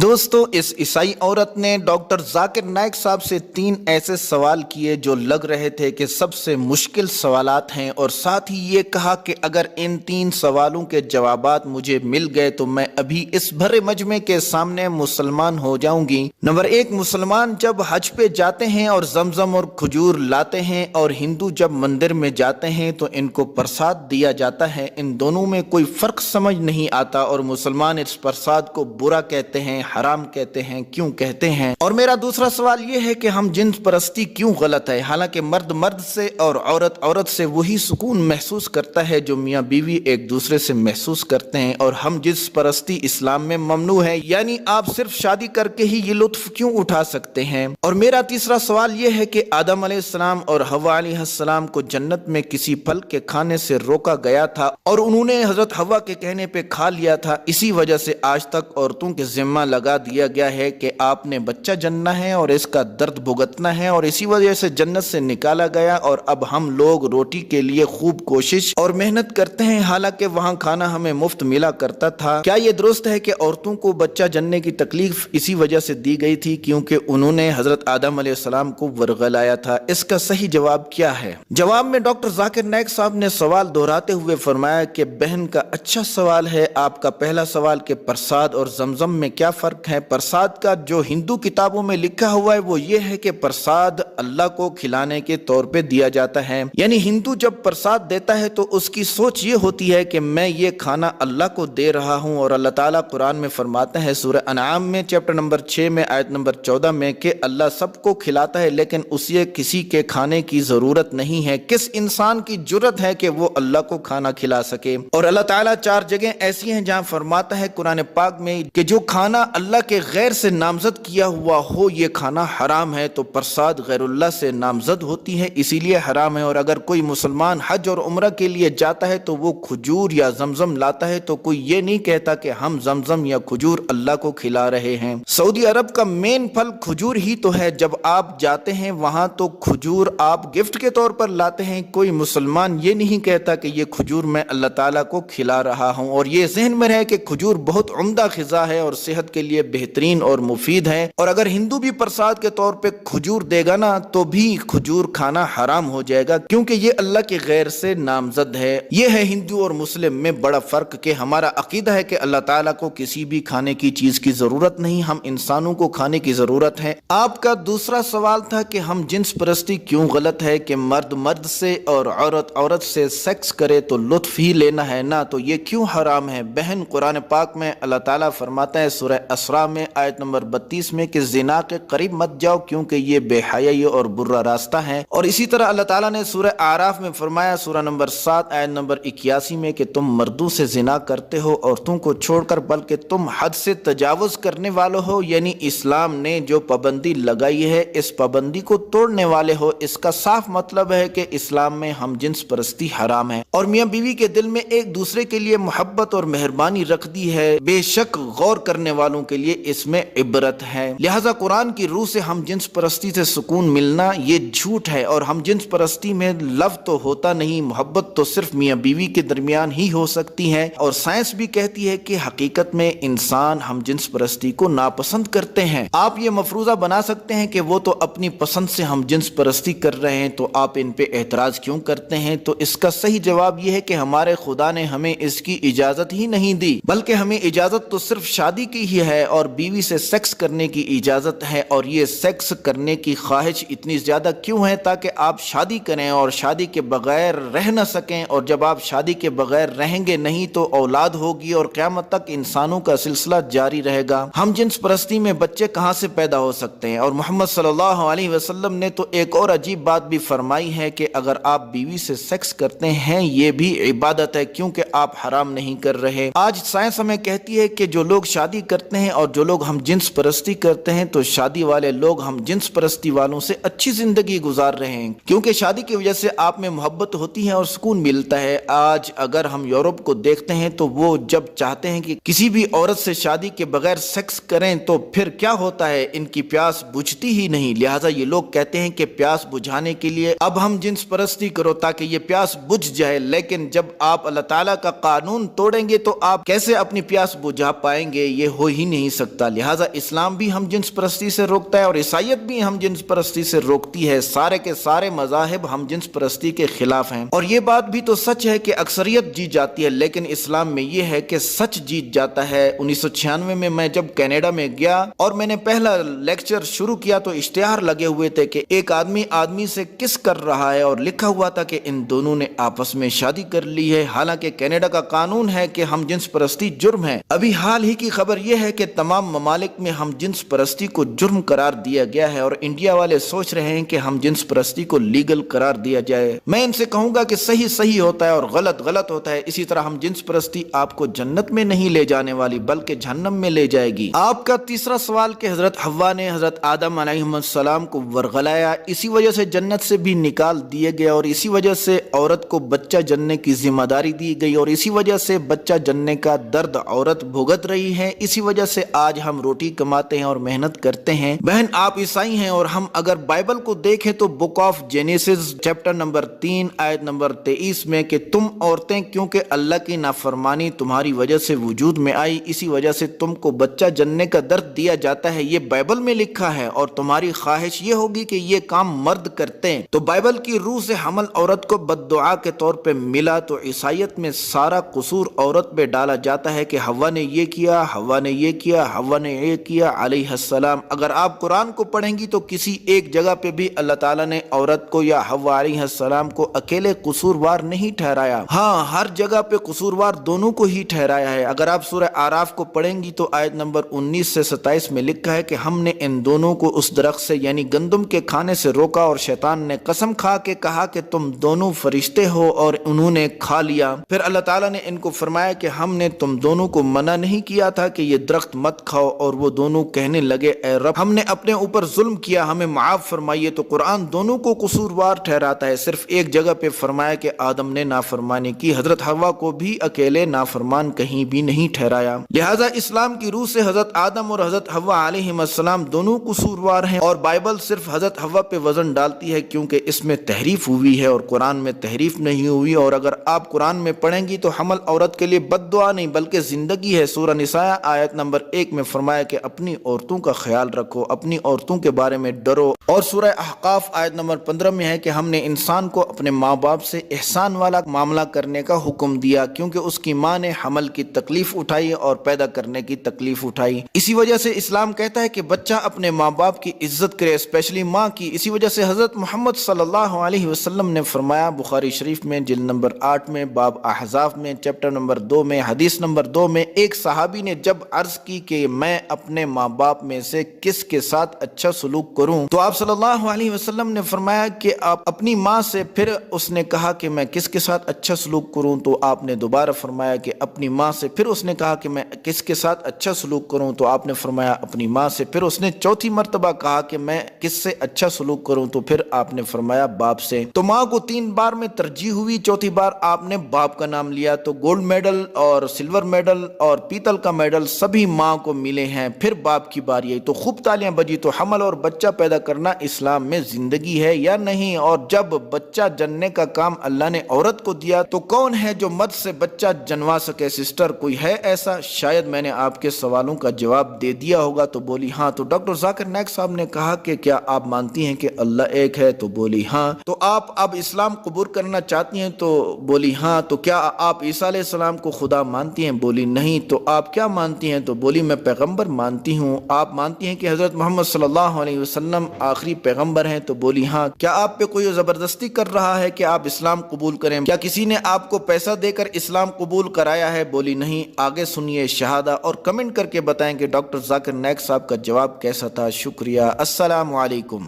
दोस्तों, इस ईसाई औरत ने डॉक्टर जाकिर नाइक साहब से 3 ऐसे सवाल किए जो लग रहे थे कि सबसे मुश्किल सवालात हैं, और साथ ही ये कहा कि अगर इन 3 सवालों के जवाबात मुझे मिल गए तो मैं अभी इस भरे मजमे के सामने मुसलमान हो जाऊंगी। नंबर 1, मुसलमान जब हज पे जाते हैं और जमजम और खजूर लाते हैं, और हिंदू जब मंदिर में जाते हैं तो इनको प्रसाद दिया जाता है। इन दोनों में कोई फर्क समझ नहीं आता, और मुसलमान इस प्रसाद को बुरा कहते हैं, हराम कहते हैं। क्यों कहते हैं? और मेरा दूसरा सवाल यह है कि हम जिन्स परस्ती क्यों गलत है? हालांकि मर्द मर्द से और औरत औरत से वही सुकून महसूस करता है जो मियाँ बीवी एक दूसरे से महसूस करते हैं, और हम जिन्स परस्ती इस्लाम में ममनू है, यानी आप सिर्फ शादी करके ही ये लुत्फ क्यों उठा सकते हैं? और मेरा तीसरा सवाल यह है कि आदम अलैहिस्सलाम और हव्वा अलैहिस्सलाम को जन्नत में किसी फल के खाने से रोका गया था और उन्होंने हजरत हव्वा के कहने पे खा लिया था। इसी वजह से आज तक औरतों के जिम्मा लगा दिया गया है कि आपने बच्चा जन्ना है और इसका दर्द भुगतना है, और इसी वजह से जन्नत से निकाला गया। और अब हम लोग रोटी के लिए खूब कोशिश और मेहनत करते हैं, हालांकि वहाँ खाना हमें मुफ्त मिला करता था। क्या ये दुरुस्त है कि औरतों को बच्चा जनने की तकलीफ इसी वजह से दी गई थी क्योंकि उन्होंने हजरत आदम अलैहिस्सलाम को वर्गलाया था? इसका सही जवाब क्या है? जवाब में डॉक्टर जाकिर नाइक साहब ने सवाल दोहराते हुए फरमाया कि बहन का अच्छा सवाल है आपका पहला सवाल कि प्रसाद और जमजम में क्या फर्क है। प्रसाद का जो हिंदू किताबों में लिखा हुआ है वो ये है कि प्रसाद अल्लाह को खिलाने के तौर पे दिया जाता है, यानी हिंदू जब प्रसाद देता है तो उसकी सोच ये होती है कि मैं ये खाना अल्लाह को दे रहा हूँ। और अल्लाह ताला कुरान में फरमाता है सूरह अनआम में चैप्टर नंबर 6 में आयत नंबर 14 में कि अल्लाह सबको खिलाता है लेकिन उसे किसी के खाने की जरूरत नहीं है। किस इंसान की जुर्रत है कि वो अल्लाह को खाना खिला सके? और अल्लाह ताला 4 जगह ऐसी हैं जहाँ फरमाता है कुरान पाक में कि जो खाना अल्लाह के गैर से नामजद किया हुआ हो ये खाना हराम है। तो प्रसाद गैरुल्लाह से नामजद होती है इसीलिए हराम है। और अगर कोई मुसलमान हज और उम्रा के लिए जाता है तो वो खजूर या जमजम लाता है तो कोई ये नहीं कहता कि हम जमजम या खजूर अल्लाह को खिला रहे हैं। सऊदी अरब का मेन फल खजूर ही तो है। जब आप जाते हैं वहां तो खजूर आप गिफ्ट के तौर पर लाते हैं। कोई मुसलमान ये नहीं कहता कि ये खजूर मैं अल्लाह ताला को खिला रहा हूँ। और ये जहन में रहे कि खजूर बहुत उम्दा ग़िज़ा है और सेहत के लिए बेहतरीन और मुफीद है। और अगर हिंदू भी प्रसाद के तौर पे खजूर देगा ना तो भी खजूर खाना हराम हो जाएगा क्योंकि ये अल्लाह के गैर से नामजद है। ये है हिंदू और मुस्लिम में बड़ा फर्क कि हमारा अकीदा है कि अल्लाह ताला को किसी भी खाने की चीज की जरूरत नहीं, हम इंसानों को खाने की जरूरत है। आपका दूसरा सवाल था कि हम जिन्स परस्ती क्यों गलत है कि मर्द मर्द से और औरत औरत से सेक्स करे तो लुत्फ ही लेना है ना, तो ये क्यों हराम है? बहन, कुरान पाक में अल्लाह ताला फरमाता है सूरह असरा में आयत नंबर 32 में कि जिना के करीब मत जाओ क्योंकि ये बेहयाई और बुरा रास्ता है। और इसी तरह अल्लाह ताला ने सूरह आराफ में फरमाया सूरह नंबर 7 आयत नंबर 81 में कि तुम मर्दों से जिना करते हो औरतों को छोड़कर, बल्कि तुम हद से तजावुज करने वाले हो, यानी इस्लाम ने जो पाबंदी लगाई है इस पाबंदी को तोड़ने वाले हो। इसका साफ मतलब है कि इस्लाम में हम जिन्स परस्ती हराम है और मियाँ बीवी के दिल में एक दूसरे के लिए मोहब्बत और मेहरबानी रख दी है। बेशक गौर करने वालों के लिए इसमें इबरत है। लिहाजा कुरान की रूह से हम जिन्स परस्ती से सुकून मिलना ये झूठ है। और हम जिन्स परस्ती में लव तो होता नहीं, मोहब्बत तो सिर्फ मियाँ बीवी के दरमियान ही हो सकती है। और साइंस भी कहती है कि हकीकत में इंसान हम जिन्स परस्ती को नापसंद करते हैं। आप ये मफरूजा बना सकते हैं कि वो तो अपनी पसंद से हम जिन्स परस्ती कर रहे हैं तो आप इन पे एतराज क्यों करते हैं? तो इसका सही जवाब यह है कि हमारे खुदा ने हमें इसकी इजाजत ही नहीं दी, बल्कि हमें इजाजत तो सिर्फ शादी की ही है और बीवी से सेक्स करने की इजाजत है। और ये सेक्स करने की ख्वाहिश इतनी ज्यादा क्यों है? ताकि आप शादी करें और शादी के बगैर रह न सकें, और जब आप शादी के बगैर रहेंगे नहीं तो औलाद होगी और क़यामत तक इंसानों का सिलसिला जारी रहेगा। हम जिन्स परस्ती में बच्चे कहाँ से पैदा हो सकते हैं? और मोहम्मद सल्लल्लाहु अलैहि वसल्लम ने तो एक और अजीब बात भी फरमाई है कि अगर आप बीवी से सेक्स करते हैं ये भी इबादत है क्योंकि आप हराम नहीं कर रहे। आज साइंस हमें कहती है कि जो लोग शादी करते हैं और जो लोग हम जिन्स परस्ती करते हैं तो शादी वाले लोग हम जिन्स परस्ती वालों से अच्छी जिंदगी गुजार रहे हैं क्योंकि शादी की वजह से आप में मोहब्बत होती है और सुकून मिलता है। आज अगर हम यूरोप को देखते हैं तो वो जब चाहते हैं कि किसी भी औरत से शादी के बगैर सेक्स करें तो फिर क्या होता है, इनकी प्यास बुझती ही नहीं। लिहाजा ये लोग कहते हैं कि प्यास बुझाने के लिए अब हम जिन्स परस्ती करो ताकि ये प्यास बुझ जाए। लेकिन जब आप अल्लाह ताला का कानून तोड़ेंगे तो आप कैसे अपनी प्यास बुझा पाएंगे? ये हो ही ہی نہیں سکتا۔ لہٰذا اسلام بھی ہم جنس پرستی سے روکتا ہے اور عیسائیت بھی ہم جنس پرستی سے روکتی ہے۔ سارے کے سارے مذاہب ہم جنس پرستی کے خلاف ہیں، اور یہ بات بھی تو سچ ہے کہ اکثریت جیت جاتی ہے، لیکن اسلام میں یہ ہے کہ سچ جیت جاتا ہے۔ 1996 میں جب کینیڈا میں گیا اور میں نے پہلا لیکچر شروع کیا تو اشتہار لگے ہوئے تھے کہ ایک آدمی سے کس کر رہا ہے، اور لکھا ہوا تھا کہ ان دونوں نے آپس میں شادی کر لی ہے۔ حالانکہ کینیڈا کا قانون ہے کہ ہم جنس پرستی جرم ہے۔ ابھی حال ہی کی خبر یہ ہے کہ تمام ممالک میں ہم جنس پرستی کو جرم قرار دیا گیا ہے، اور انڈیا والے سوچ رہے ہیں کہ ہم جنس پرستی کو لیگل قرار دیا جائے۔ میں ان سے کہوں گا کہ صحیح صحیح ہوتا ہے اور غلط غلط ہوتا ہے۔ اسی طرح ہم جنس پرستی آپ کو جنت میں نہیں لے جانے والی بلکہ جہنم میں لے جائے گی۔ آپ کا تیسرا سوال کہ حضرت حوا نے حضرت آدم علیہ السلام کو ورغلایا، اسی وجہ سے جنت سے بھی نکال دیے گئے، اور اسی وجہ سے عورت کو بچہ جننے کی ذمہ داری دی گئی، اور اسی وجہ سے بچہ جننے کا درد عورت بھگت رہی ہے۔ اسی وجہ سے آج ہم روٹی کماتے ہیں اور محنت کرتے ہیں۔ بہن آپ عیسائی ہیں، اور ہم اگر بائبل کو دیکھیں تو book of Genesis chapter number 3 آیت نمبر 23 میں کہ تم عورتیں کیونکہ اللہ کی نافرمانی تمہاری وجہ سے وجود میں آئی، اسی وجہ سے تم کو بچہ جننے کا درد دیا جاتا ہے، یہ بائبل میں لکھا ہے، اور تمہاری خواہش یہ ہوگی کہ یہ کام مرد کرتے ہیں۔ تو بائبل کی روح سے حمل عورت کو بد دعا کے طور پہ ملا، تو عیسائیت میں سارا قصور عورت پہ ڈالا جاتا ہے کہ حوا نے یہ کیا، حوا نے یہ کیا، حوا نے یہ کیا علیہ السلام۔ اگر آپ قرآن کو پڑھیں گی تو کسی ایک جگہ پہ بھی اللہ تعالیٰ نے عورت کو یا حوا علیہ السلام کو اکیلے قصوروار نہیں ٹھہرایا، ہاں ہر جگہ پہ قصوروار دونوں کو ہی ٹھہرایا ہے۔ اگر آپ سورہ اعراف کو پڑھیں گی تو آیت نمبر 19 سے 27 میں لکھا ہے کہ ہم نے ان دونوں کو اس درخت سے یعنی گندم کے کھانے سے روکا، اور شیطان نے قسم کھا کے کہا کہ تم دونوں فرشتے ہو، اور انہوں نے کھا لیا۔ پھر اللہ تعالیٰ نے ان کو فرمایا کہ ہم نے تم دونوں کو منع نہیں کیا تھا کہ یہ درخت مت کھاؤ، اور وہ دونوں کہنے لگے اے رب ہم نے اپنے اوپر ظلم کیا، ہمیں معاف فرمائیے۔ تو قرآن دونوں کو قصوروار ٹھہراتا ہے، صرف ایک جگہ پہ فرمایا کہ آدم نے نافرمانی کی، حضرت حوا کو بھی اکیلے نافرمان کہیں بھی نہیں ٹھہرایا۔ لہٰذا اسلام کی روح سے حضرت آدم اور حضرت حوا علیہ السلام دونوں قصوروار ہیں، اور بائبل صرف حضرت حوا پہ وزن ڈالتی ہے کیونکہ اس میں تحریف ہوئی ہے اور قرآن میں تحریف نہیں ہوئی۔ اور اگر آپ قرآن میں پڑھیں گی تو حمل عورت کے لیے بد دعا نہیں بلکہ زندگی ہے۔ سورہ نساء آیت نمبر 1 میں فرمایا کہ اپنی عورتوں کا خیال رکھو، اپنی عورتوں کے بارے میں ڈرو، اور سورہ احقاف آیت نمبر 15 میں ہے کہ ہم نے انسان کو اپنے ماں باپ سے احسان والا معاملہ کرنے کا حکم دیا کیونکہ اس کی ماں نے حمل کی تکلیف اٹھائی اور پیدا کرنے کی تکلیف اٹھائی۔ اسی وجہ سے اسلام کہتا ہے کہ بچہ اپنے ماں باپ کی عزت کرے، اسپیشلی ماں کی۔ اسی وجہ سے حضرت محمد صلی اللہ علیہ وسلم نے فرمایا بخاری شریف میں جلد نمبر 8 میں باب احزاب میں چیپٹر نمبر 2 میں حدیث نمبر 2 میں، ایک صحابی نے جب عرض کی کہ میں اپنے ماں باپ میں سے کس کے ساتھ اچھا سلوک کروں، تو آپ صلی اللہ علیہ وسلم نے فرمایا کہ آپ اپنی ماں سے۔ پھر اس نے کہا کہ میں کس کے ساتھ اچھا سلوک کروں، تو آپ نے دوبارہ فرمایا کہ اپنی ماں سے۔ پھر اس نے کہا کہ میں کس کے ساتھ اچھا سلوک کروں، تو آپ نے فرمایا اپنی ماں سے۔ پھر اس نے چوتھی مرتبہ کہا کہ میں کس سے اچھا سلوک کروں، تو پھر آپ نے فرمایا باپ سے۔ تو ماں کو 3 بار میں ترجیح ہوئی، چوتھی بار آپ نے باپ کا نام لیا۔ تو گولڈ میڈل اور سلور میڈل اور پیتل کا میڈل سبھی ماں کو ملے ہیں، پھر باپ کی باری آئی۔ تو خوب تالیاں بجی۔ تو حمل اور بچہ پیدا کرنا اسلام میں زندگی ہے یا نہیں؟ اور جب بچہ جننے کا کام اللہ نے عورت کو دیا تو کون ہے جو مرد سے بچہ جنوا سکے؟ سسٹر کوئی ہے ایسا؟ شاید میں نے آپ کے سوالوں کا جواب دے دیا ہوگا۔ تو بولی ہاں۔ تو ڈاکٹر ذاکر نائک صاحب نے کہا کہ کیا آپ مانتی ہیں کہ اللہ ایک ہے؟ تو بولی ہاں۔ تو آپ اب اسلام قبول کرنا چاہتی ہیں؟ تو بولی ہاں۔ تو کیا آپ عیسیٰ علیہ السلام کو خدا مانتی ہیں؟ بولی نہیں۔ تو آپ کیا مانتی ہیں؟ تو بولی میں پیغمبر مانتی ہوں۔ آپ مانتی ہیں کہ حضرت محمد صلی اللہ علیہ وسلم آخری پیغمبر ہیں؟ تو بولی ہاں۔ کیا آپ پہ کوئی زبردستی کر رہا ہے کہ آپ اسلام قبول کریں؟ کیا کسی نے آپ کو پیسہ دے کر اسلام قبول کرایا ہے؟ بولی نہیں۔ آگے سنیے شہادہ اور کمنٹ کر کے بتائیں کہ ڈاکٹر ذاکر نائک صاحب کا جواب کیسا تھا۔ شکریہ۔ السلام علیکم۔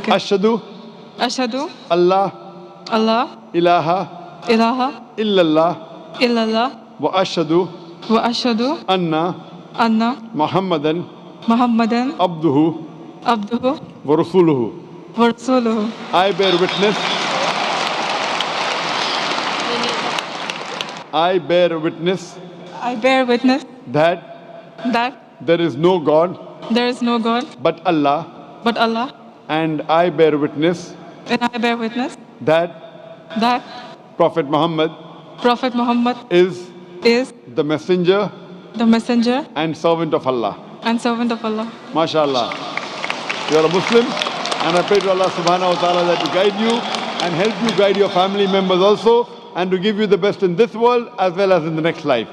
اشہدو اللہ الہ الا اللہ واشہدو ان محمدن عبدہ ورسولہ۔ I bear witness that there is no God but Allah, and I bear witness that Prophet Muhammad is the messenger the messenger and servant of Allah. and servant of Allah. MashaAllah. You are a Muslim, and I pray to Allah subhanahu wa ta'ala that to guide you and help you guide your family members also, and to give you the best in this world as well as in the next life.